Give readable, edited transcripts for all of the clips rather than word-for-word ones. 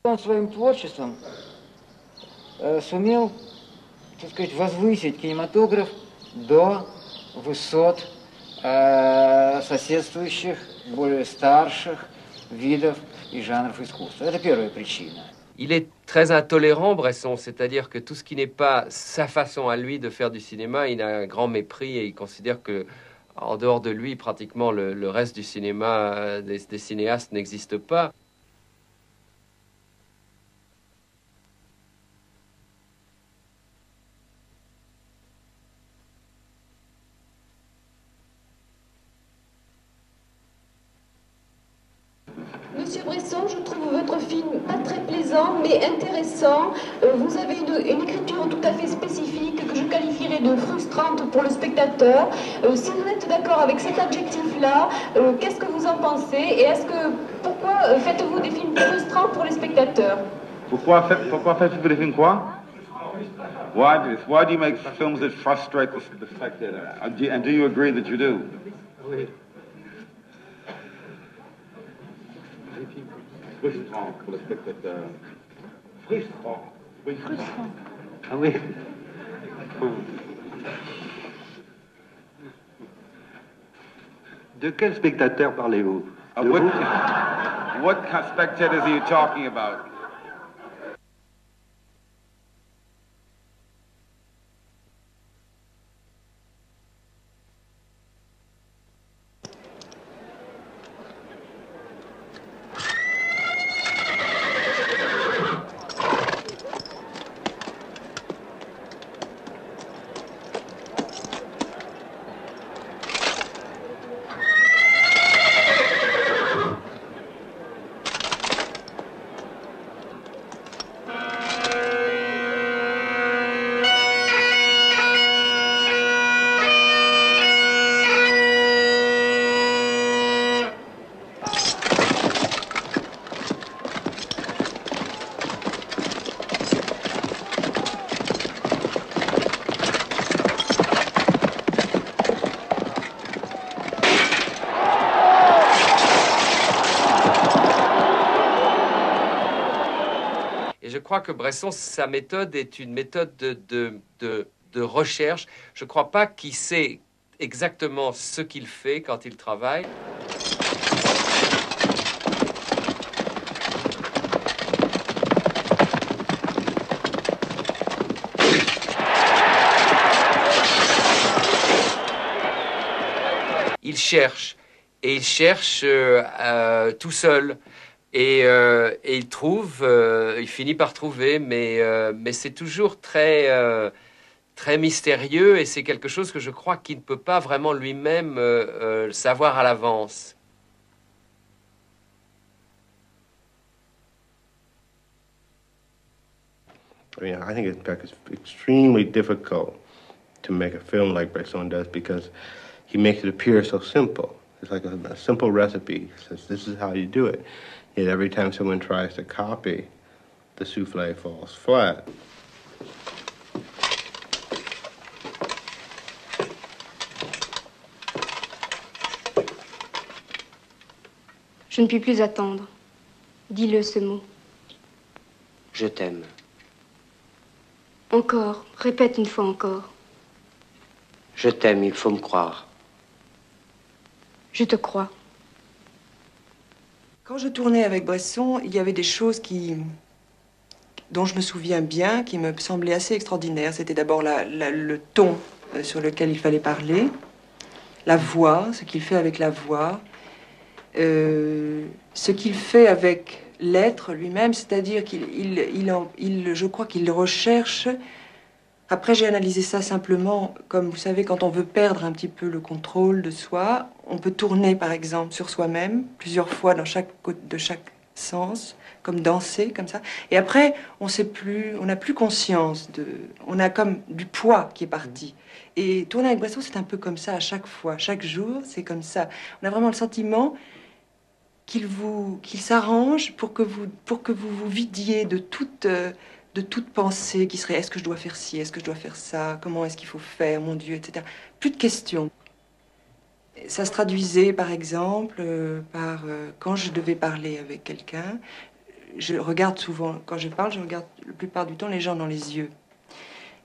Он своим творчеством сумел, так сказать, возвысить кинематограф до высот соседствующих, более старших видов и жанров искусства. Это первая причина. Il est très intolérant, Bresson, c'est-à-dire que tout ce qui n'est pas sa façon à lui de faire du cinéma, il a un grand mépris et il considère que, en dehors de lui, pratiquement le reste du cinéma des cinéastes n'existe pas. Monsieur Bresson, je trouve votre film pas très plaisant, mais intéressant. Vous avez une écriture tout à fait spécifique que je qualifierais de frustrante pour le spectateur. Si vous êtes d'accord avec cet adjectif-là, qu'est-ce que vous en pensez? Et pourquoi faites-vous des films frustrants pour les spectateurs? Pourquoi faites-vous des films quoi? Why do you make films that frustrate the spectator? And do you agree that you do? Oui. Frustrant pour le spectateur. Frustrant. Oui. Frustrant. Ah oui. De quel spectateur parlez-vous? What spectators are you talking about? Je crois que Bresson, sa méthode est une méthode de recherche. Je ne crois pas qu'il sait exactement ce qu'il fait quand il travaille. Il cherche, et il cherche tout seul. Et il trouve, il finit par trouver, mais c'est toujours très, très mystérieux et c'est quelque chose que je crois qu'il ne peut pas vraiment lui-même savoir à l'avance. I mean, I think it's extremely difficult to make a film like Bresson does because he makes it appear so simple. It's like a simple recipe. He says, this is how you do it. Yet every time someone tries to copy, the souffle falls flat. Je ne puis plus attendre. Dis-le, ce mot. Je t'aime. Encore. Répète une fois encore. Je t'aime, il faut me croire. Je te crois. Quand je tournais avec Bresson, il y avait des choses dont je me souviens bien, qui me semblaient assez extraordinaires. C'était d'abord le ton sur lequel il fallait parler, la voix, ce qu'il fait avec la voix, ce qu'il fait avec l'être lui-même, c'est-à-dire je crois qu'il recherche. Après, j'ai analysé ça simplement, comme vous savez, quand on veut perdre un petit peu le contrôle de soi, on peut tourner, par exemple, sur soi-même, plusieurs fois de chaque sens, comme danser, comme ça. Et après, on n'a plus conscience on a comme du poids qui est parti. Et tourner avec Bresson, c'est un peu comme ça à chaque fois, chaque jour, c'est comme ça. On a vraiment le sentiment qu'il s'arrange pour que vous vous vidiez de toute pensée qui serait est-ce que je dois faire ci, est-ce que je dois faire ça, comment est-ce qu'il faut faire, mon Dieu, etc. Plus de questions. Ça se traduisait, par exemple, par quand je devais parler avec quelqu'un, je regarde souvent, quand je parle, je regarde la plupart du temps les gens dans les yeux.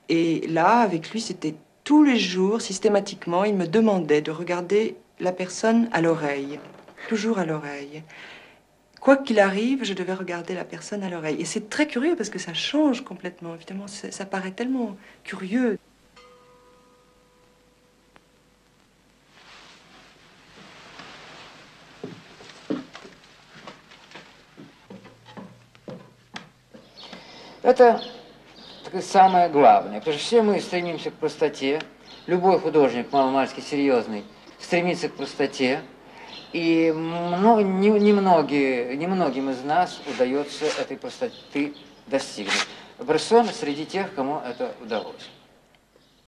Et là, avec lui, c'était tous les jours, systématiquement, il me demandait de regarder la personne à l'oreille, toujours à l'oreille. Quoi qu'il arrive, je devais regarder la personne à l'oreille. Et c'est très curieux parce que ça change complètement. Évidemment, ça paraît tellement curieux. Это самое главное, потому что все мы стремимся к простоте. Любой художник, маломальски серьезный, стремится к простоте. И немногим из нас удается этой простоты достигнуть. Брессон среди тех, кому это удалось.